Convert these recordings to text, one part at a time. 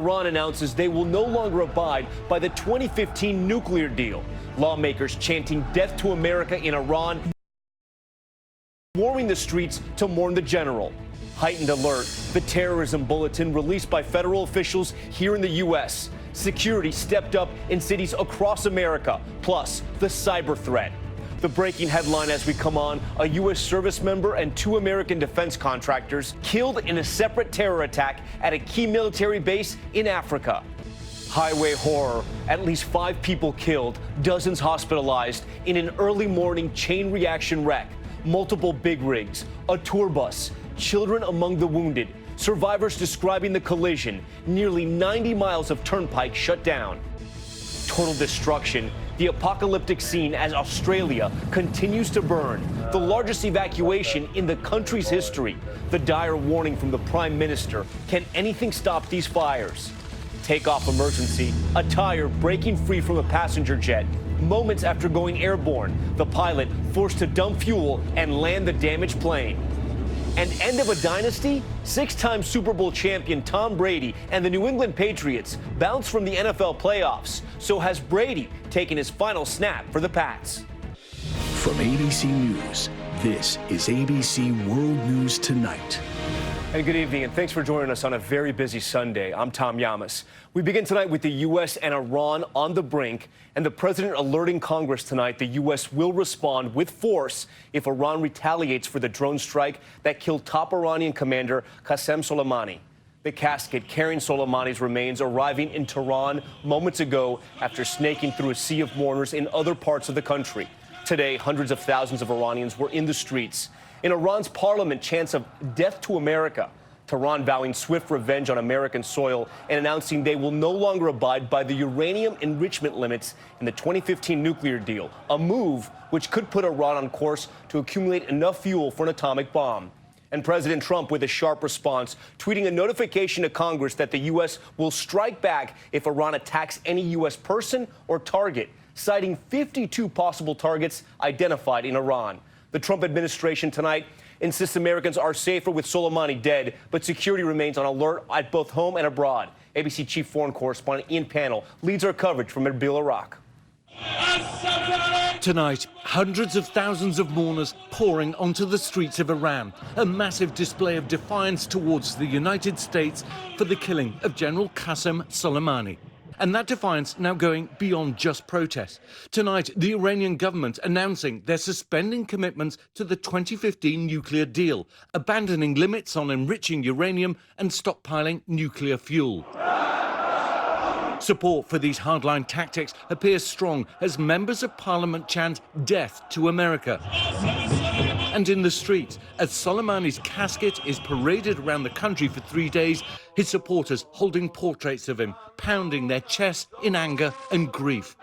Iran announces they will no longer abide by the 2015 nuclear deal. Lawmakers chanting death to America in Iran, swarming the streets to mourn the general. Heightened alert, the terrorism bulletin released by federal officials here in the U.S. Security stepped up in cities across America, plus the cyber threat. The breaking headline as we come on, a U.S. service member and 2 American defense contractors killed in a separate terror attack at a key military base in Africa. Highway horror, at least 5 people killed, dozens hospitalized in an early morning chain reaction wreck. Multiple big rigs, a tour bus, children among the wounded. Survivors describing the collision, nearly 90 miles of turnpike shut down. Total destruction, the apocalyptic scene as Australia continues to burn, the largest evacuation in the country's history. The dire warning from the Prime Minister, can anything stop these fires? Takeoff emergency, a tire breaking free from a passenger jet. Moments after going airborne, the pilot forced to dump fuel and land the damaged plane. And end of a dynasty? 6-time Super Bowl champion Tom Brady and the New England Patriots bounce from the NFL playoffs. So has Brady taken his final snap for the Pats? From ABC News, this is ABC World News Tonight. And good evening, and thanks for joining us on a very busy Sunday. I'm Tom Yamas. We begin tonight with the U.S. and Iran on the brink, and the president alerting Congress tonight the U.S. will respond with force if Iran retaliates for the drone strike that killed top Iranian commander Qasem Soleimani. The casket carrying Soleimani's remains arriving in Tehran moments ago after snaking through a sea of mourners in other parts of the country. Today, hundreds of thousands of Iranians were in the streets. In Iran's parliament, chants of death to America. Tehran vowing swift revenge on American soil and announcing they will no longer abide by the uranium enrichment limits in the 2015 nuclear deal, a move which could put Iran on course to accumulate enough fuel for an atomic bomb. And President Trump with a sharp response, tweeting a notification to Congress that the U.S. will strike back if Iran attacks any U.S. person or target, citing 52 possible targets identified in Iran. The Trump administration tonight insists Americans are safer with Soleimani dead, but security remains on alert at both home and abroad. ABC Chief Foreign Correspondent Ian Pannell leads our coverage from Erbil, Iraq. Tonight, hundreds of thousands of mourners pouring onto the streets of Iran, a massive display of defiance towards the United States for the killing of General Qasem Soleimani. And that defiance now going beyond just protest. Tonight, the Iranian government announcing they're suspending commitments to the 2015 nuclear deal, abandoning limits on enriching uranium and stockpiling nuclear fuel. Support for these hardline tactics appears strong as members of parliament chant death to America. And in the streets, as Soleimani's casket is paraded around the country for 3 days, his supporters holding portraits of him, pounding their chests in anger and grief.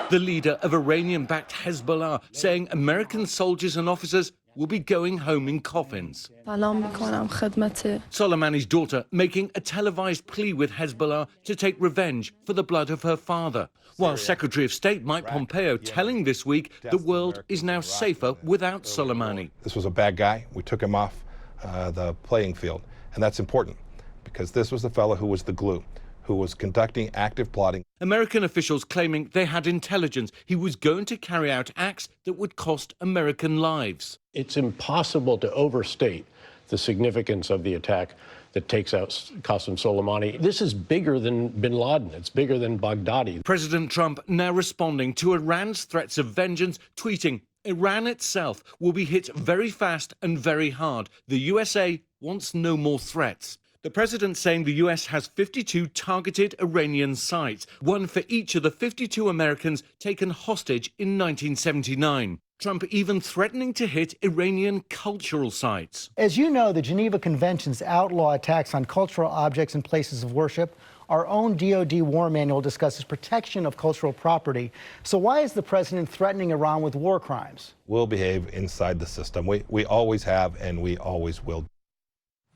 The leader of Iranian-backed Hezbollah saying American soldiers and officers will be going home in coffins. Soleimani's daughter making a televised plea with Hezbollah to take revenge for the blood of her father, while Secretary of State Mike Pompeo telling this week the world is now safer without Soleimani. This was a bad guy. We took him off the playing field, and that's important because this was the fellow who was the glue, who was conducting active plotting. American officials claiming they had intelligence he was going to carry out acts that would cost American lives. It's impossible to overstate the significance of the attack that takes out Qasem Soleimani. This is bigger than bin Laden. It's bigger than Baghdadi. President Trump now responding to Iran's threats of vengeance, tweeting, Iran itself will be hit very fast and very hard. The USA wants no more threats. The president saying the U.S. has 52 targeted Iranian sites, one for each of the 52 Americans taken hostage in 1979. Trump even threatening to hit Iranian cultural sites. As you know, the Geneva Conventions outlaw attacks on cultural objects and places of worship. Our own DoD war manual discusses protection of cultural property. So why is the president threatening Iran with war crimes? We'll behave inside the system. We always have and we always will.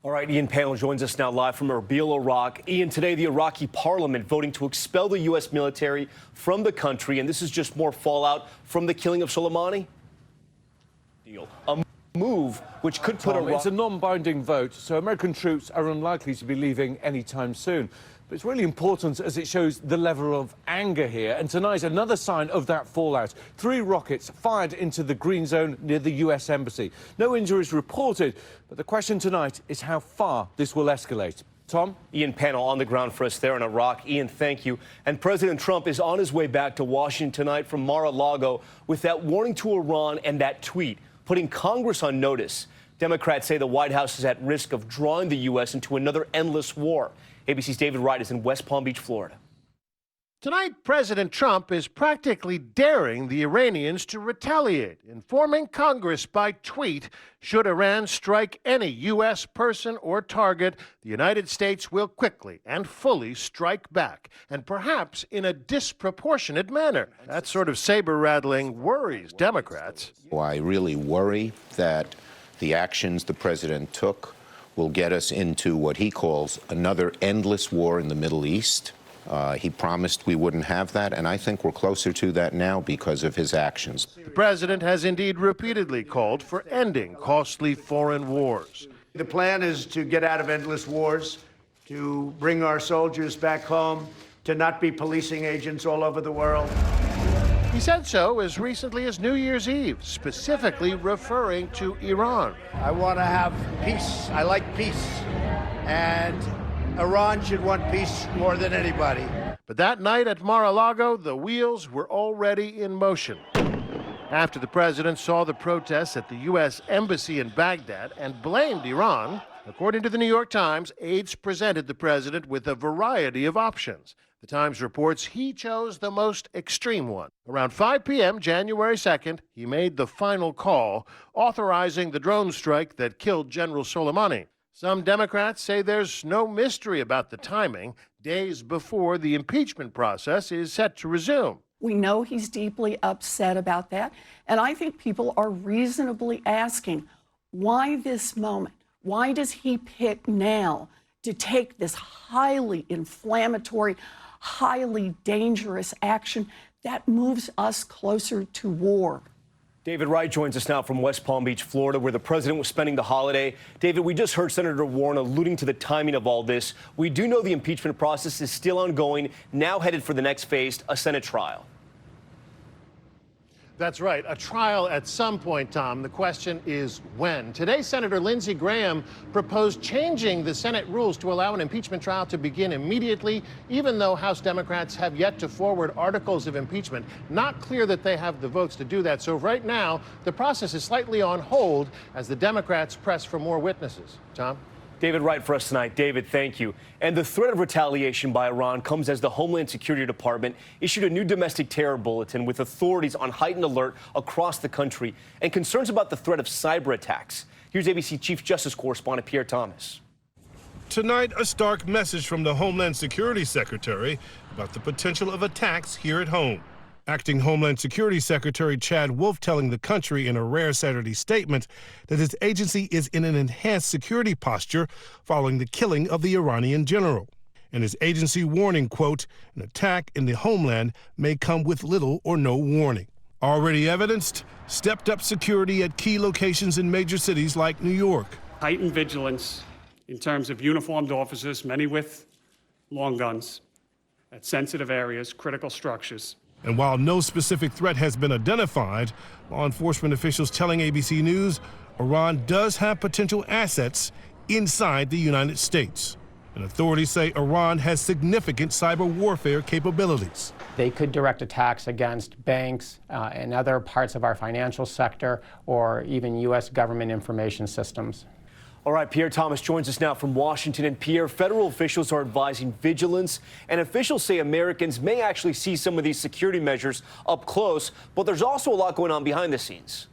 All right, Ian Pannell joins us now live from Erbil, Iraq. Ian, today the Iraqi parliament voting to expel the U.S. military from the country, and this is just more fallout from the killing of Soleimani? A move which could put Iran... It's a non-binding vote, so American troops are unlikely to be leaving anytime soon. It's really important as it shows the level of anger here. And tonight, another sign of that fallout. 3 rockets fired into the green zone near the US Embassy. No injuries reported, but the question tonight is how far this will escalate. Tom? Ian Pannell on the ground for us there in Iraq. Ian, thank you. And President Trump is on his way back to Washington tonight from Mar-a-Lago with that warning to Iran and that tweet, putting Congress on notice. Democrats say the White House is at risk of drawing the U.S. into another endless war. ABC's David Wright is in West Palm Beach, Florida. Tonight, President Trump is practically daring the Iranians to retaliate, informing Congress by tweet, should Iran strike any U.S. person or target, the United States will quickly and fully strike back, and perhaps in a disproportionate manner. That sort of saber-rattling worries Democrats. I really worry that the actions the president took will get us into what he calls another endless war in the Middle East. He promised we wouldn't have that, and I think we're closer to that now because of his actions. The president has indeed repeatedly called for ending costly foreign wars. The plan is to get out of endless wars, to bring our soldiers back home, to not be policing agents all over the world. He said so as recently as New Year's Eve, specifically referring to Iran. I want to have peace. I like peace. And Iran should want peace more than anybody. But that night at Mar-a-Lago, the wheels were already in motion. After the president saw the protests at the U.S. Embassy in Baghdad and blamed Iran, according to the New York Times, aides presented the president with a variety of options. The Times reports he chose the most extreme one. Around 5 p.m., January 2nd, he made the final call, authorizing the drone strike that killed General Soleimani. Some Democrats say there's no mystery about the timing, days before the impeachment process is set to resume. We know he's deeply upset about that, and I think people are reasonably asking, why this moment? Why does he pick now to take this highly inflammatory, highly dangerous action that moves us closer to war? David Wright joins us now from West Palm Beach, Florida, where the president was spending the holiday. David, we just heard Senator Warren alluding to the timing of all this. We do know the impeachment process is still ongoing, now headed for the next phase, a Senate trial. That's right. A trial at some point, Tom. The question is when. Today, Senator Lindsey Graham proposed changing the Senate rules to allow an impeachment trial to begin immediately, even though House Democrats have yet to forward articles of impeachment. Not clear that they have the votes to do that. So right now, the process is slightly on hold as the Democrats press for more witnesses. Tom? David Wright for us tonight. David, thank you. And the threat of retaliation by Iran comes as the Homeland Security Department issued a new domestic terror bulletin with authorities on heightened alert across the country and concerns about the threat of cyber attacks. Here's ABC Chief Justice Correspondent Pierre Thomas. Tonight, a stark message from the Homeland Security Secretary about the potential of attacks here at home. Acting Homeland Security Secretary Chad Wolf telling the country in a rare Saturday statement that his agency is in an enhanced security posture following the killing of the Iranian general. And his agency warning, quote, an attack in the homeland may come with little or no warning. Already evidenced, stepped up security at key locations in major cities like New York. Heightened vigilance in terms of uniformed officers, many with long guns, at sensitive areas, critical structures. And while no specific threat has been identified, law enforcement officials telling ABC News Iran does have potential assets inside the United States. And authorities say Iran has significant cyber warfare capabilities. They could direct attacks against banks and other parts of our financial sector or even U.S. government information systems. All right, Pierre Thomas joins us now from Washington. And Pierre, federal officials are advising vigilance, and officials say Americans may actually see some of these security measures up close, but there's also a lot going on behind the scenes.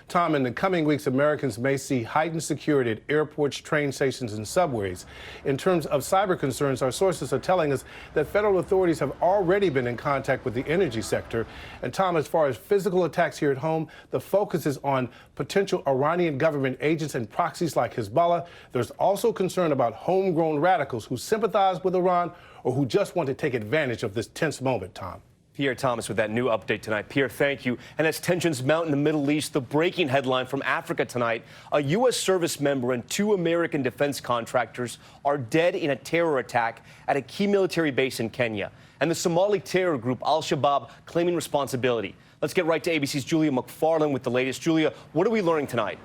Tom, in the coming weeks, Americans may see heightened security at airports, train stations, and subways. In terms of cyber concerns, our sources are telling us that federal authorities have already been in contact with the energy sector. And Tom, as far as physical attacks here at home, the focus is on potential Iranian government agents and proxies like Hezbollah. There's also concern about homegrown radicals who sympathize with Iran or who just want to take advantage of this tense moment, Tom. Pierre Thomas with that new update tonight. Pierre, thank you. And as tensions mount in the Middle East, the breaking headline from Africa tonight: a U.S. service member and 2 American defense contractors are dead in a terror attack at a key military base in Kenya. And the Somali terror group Al-Shabaab claiming responsibility. Let's get right to ABC's Julia McFarland with the latest. Julia, what are we learning tonight?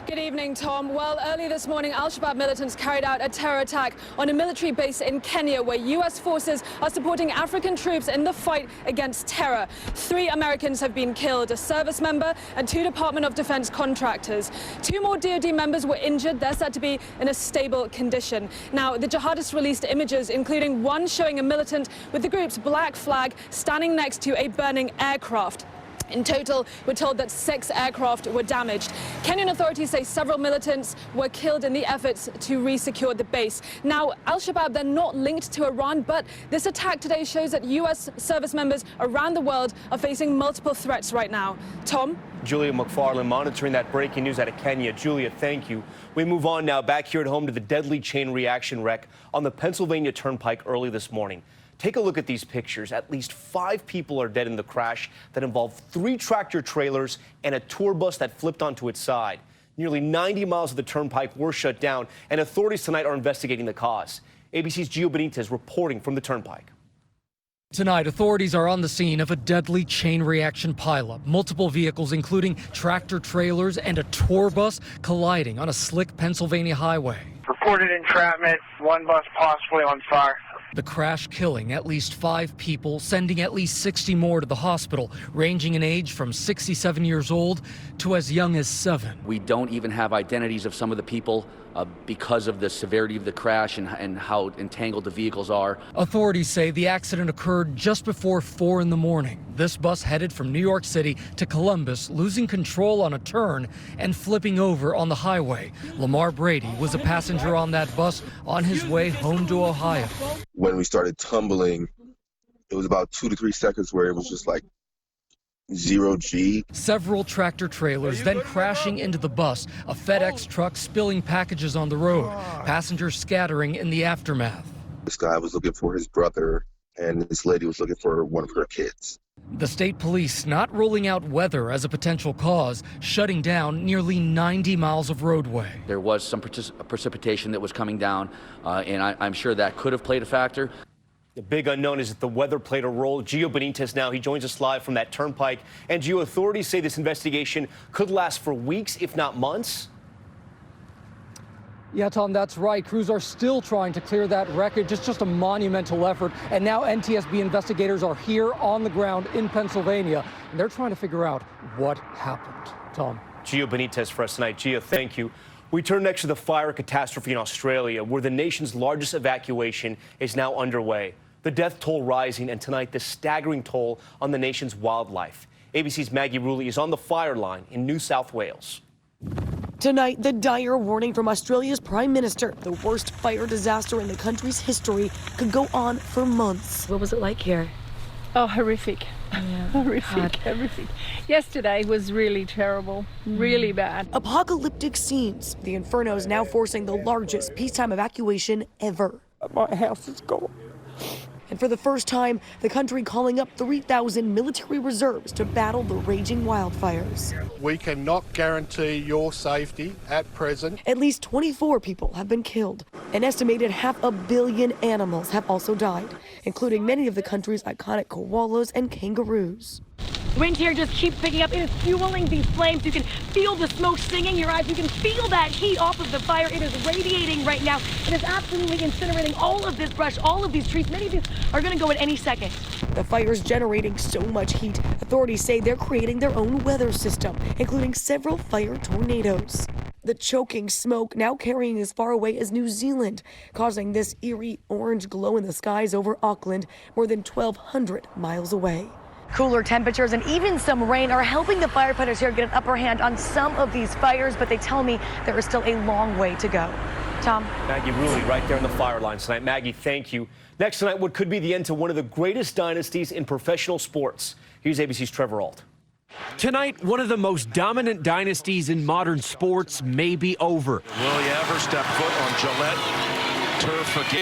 Good evening, Tom. Well, early this morning, Al-Shabaab militants carried out a terror attack on a military base in Kenya, where U.S. forces are supporting African troops in the fight against terror. 3 Americans have been killed, a service member and 2 Department of Defense contractors. 2 more DoD members were injured. They're said to be in a stable condition. Now, the jihadists released images, including one showing a militant with the group's black flag standing next to a burning aircraft. In total, we're told that 6 aircraft were damaged. Kenyan authorities say several militants were killed in the efforts to re-secure the base. Now, Al-Shabaab, they're not linked to Iran, but this attack today shows that U.S. service members around the world are facing multiple threats right now. Tom? Julia McFarland monitoring that breaking news out of Kenya. Julia, thank you. We move on now back here at home to the deadly chain reaction wreck on the Pennsylvania Turnpike early this morning. Take a look at these pictures. At least 5 people are dead in the crash that involved 3 tractor trailers and a tour bus that flipped onto its side. Nearly 90 miles of the turnpike were shut down, and authorities tonight are investigating the cause. ABC's Gio Benitez reporting from the turnpike. Tonight, authorities are on the scene of a deadly chain reaction pileup. Multiple vehicles, including tractor trailers and a tour bus, colliding on a slick Pennsylvania highway. Reported entrapment, 1 bus possibly on fire. The crash killing at least 5 people, sending at least 60 more to the hospital, ranging in age from 67 years old to as young as 7. We don't even have identities of some of the people because of the severity of the crash and how entangled the vehicles are. Authorities say the accident occurred just before 4 in the morning. This bus headed from New York City to Columbus, losing control on a turn and flipping over on the highway. Lamar Brady was a passenger on that bus on his way home to Ohio. When we started tumbling, it was about 2 to 3 seconds where it was just like 0 G. Several tractor trailers then crashing into the bus, a FedEx truck spilling packages on the road, passengers scattering in the aftermath. This guy was looking for his brother, and this lady was looking for one of her kids. The state police not ruling out weather as a potential cause, shutting down nearly 90 miles of roadway. There was some precipitation that was coming down, and I'm sure that could have played a factor. The big unknown is that the weather played a role. Gio Benitez now, he joins us live from that turnpike. And Gio, authorities say this investigation could last for weeks, if not months. Yeah, Tom, that's right. Crews are still trying to clear that wreckage. It's just a monumental effort. And now NTSB investigators are here on the ground in Pennsylvania, and they're trying to figure out what happened. Tom. Gio Benitez for us tonight. Gio, thank you. We turn next to the fire catastrophe in Australia, where the nation's largest evacuation is now underway. The death toll rising, and tonight the staggering toll on the nation's wildlife. ABC's Maggie Rulli is on the fire line in New South Wales. Tonight, the dire warning from Australia's Prime Minister. The worst fire disaster in the country's history could go on for months. What was it like here? Oh, horrific. Yeah. Horrific. Yesterday was really terrible, really bad. Apocalyptic scenes. The inferno is now forcing the largest peacetime evacuation ever. My house is gone. And for the first time, the country calling up 3,000 military reserves to battle the raging wildfires. We cannot guarantee your safety at present. At least 24 people have been killed. An estimated 500 million animals have also died, including many of the country's iconic koalas and kangaroos. The wind here just keeps picking up. It is fueling these flames. You can feel the smoke stinging your eyes. You can feel that heat off of the fire. It is radiating right now. It is absolutely incinerating all of this brush, all of these trees. Many of these are going to go in any second. The fire's generating so much heat, authorities say they're creating their own weather system, including several fire tornadoes. The choking smoke now carrying as far away as New Zealand, causing this eerie orange glow in the skies over Auckland, more than 1,200 miles away. Cooler temperatures and even some rain are helping the firefighters here get an upper hand on some of these fires, but they tell me there is still a long way to go. Tom? Maggie Rulli right there on the fire line tonight. Maggie, thank you. Next tonight, what could be the end to one of the greatest dynasties in professional sports. Here's ABC's Trevor Ault. Tonight, one of the most dominant dynasties in modern sports may be over. Will you ever step foot on Gillette turf again?